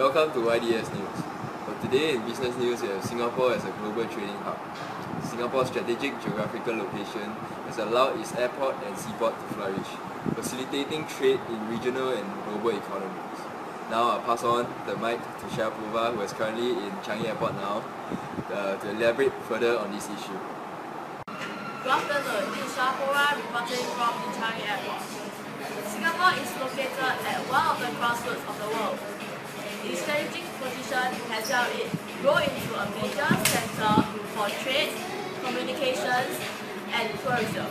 Welcome to YDS News. For today in business news, we have Singapore as a global trading hub. Singapore's strategic geographical location has allowed its airport and seaport to flourish, facilitating trade in regional and global economies. Now I'll pass on the mic to Sharapova, who is currently in Changi Airport now, to elaborate further on this issue. Good afternoon, this is Sharapova reporting from the Changi Airport. Singapore is located at one of the crossroads of the world. Its strategic position has helped it grow into a major center for trade, communications, and tourism.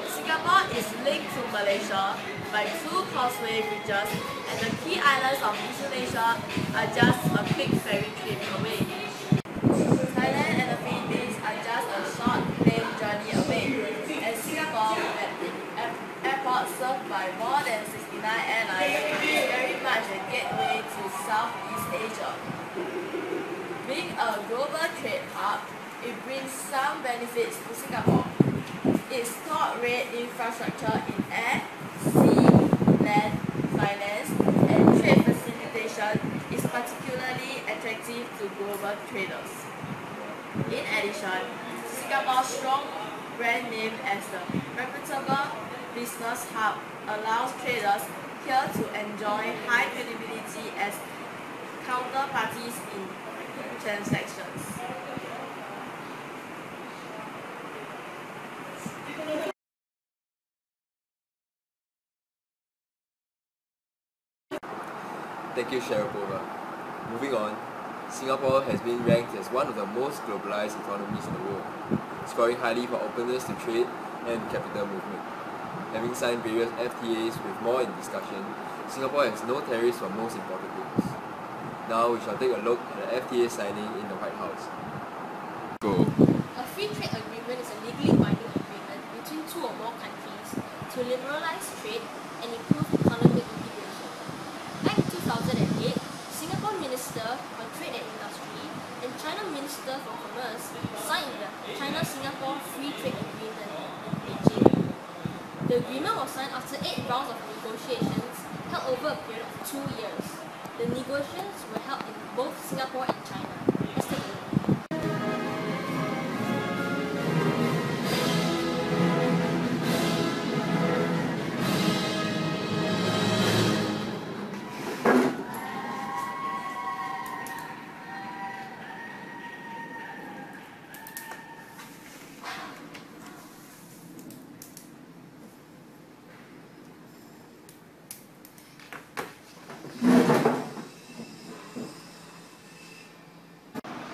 Singapore is linked to Malaysia by two causeway bridges, and the key islands of Indonesia are just a quick ferry trip away. Thailand and the Philippines are just a short plane journey away, and Singapore, at the airport served by more than 69 airlines, is very much a gateway to Southeast Asia. Being a global trade hub, it brings some benefits to Singapore. Its top-rate infrastructure in air, sea, land, finance, and trade facilitation is particularly attractive to global traders. In addition, Singapore's strong brand name as a reputable business hub allows traders here to enjoy high credibility as counterparties in transactions. Thank you, Sharapova. Moving on, Singapore has been ranked as one of the most globalized economies in the world, scoring highly for openness to trade and capital movement. Having signed various FTAs with more in discussion, Singapore has no tariffs for most imported goods. Now we shall take a look at the FTA signing in the White House. Go. A free trade agreement is a legally binding agreement between two or more countries to liberalize trade and improve economic integration. Back in 2008, Singapore Minister for Trade and Industry and China Minister for Commerce signed the China-Singapore Free Trade Agreement in Beijing. The agreement was signed after 8 rounds of negotiations held over a period of 2 years. The negotiations were held in both Singapore and China. Let's take a look.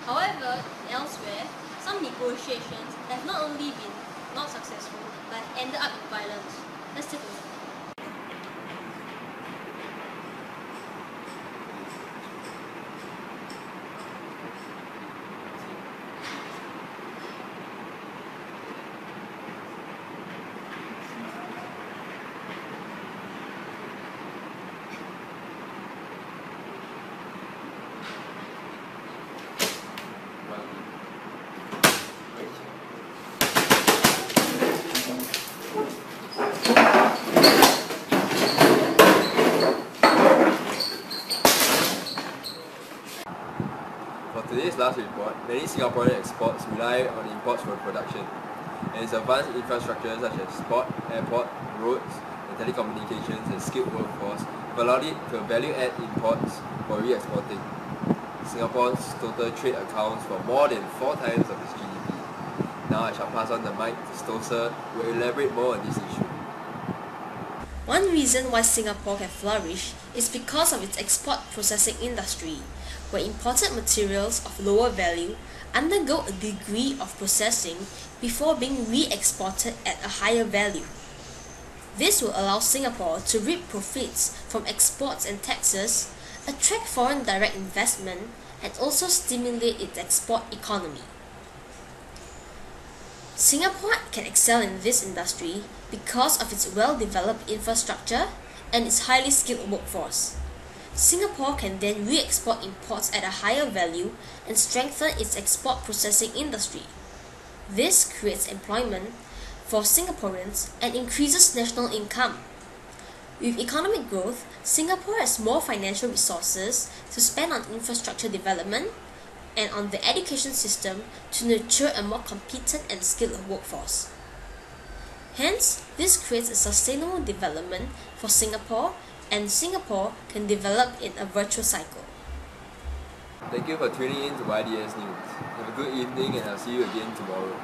However, elsewhere, some negotiations have not only been not successful, but have ended up in violence. Let's take a look. For today's last report, many Singaporean exports rely on imports for production, and its advanced infrastructure such as port, airport, roads, and telecommunications and skilled workforce have allowed it to value-add imports for re-exporting. Singapore's total trade accounts for more than 4 times of its GDP. Now I shall pass on the mic to Stoser, who will elaborate more on this issue. One reason why Singapore can flourish is because of its export processing industry, where imported materials of lower value undergo a degree of processing before being re-exported at a higher value. This will allow Singapore to reap profits from exports and taxes, attract foreign direct investment, and also stimulate its export economy. Singapore can excel in this industry because of its well-developed infrastructure and its highly skilled workforce. Singapore can then re-export imports at a higher value and strengthen its export processing industry. This creates employment for Singaporeans and increases national income. With economic growth, Singapore has more financial resources to spend on infrastructure development and on the education system to nurture a more competent and skilled workforce. Hence, this creates a sustainable development for Singapore, and Singapore can develop in a virtuous cycle. Thank you for tuning in to YDS News. Have a good evening, and I'll see you again tomorrow.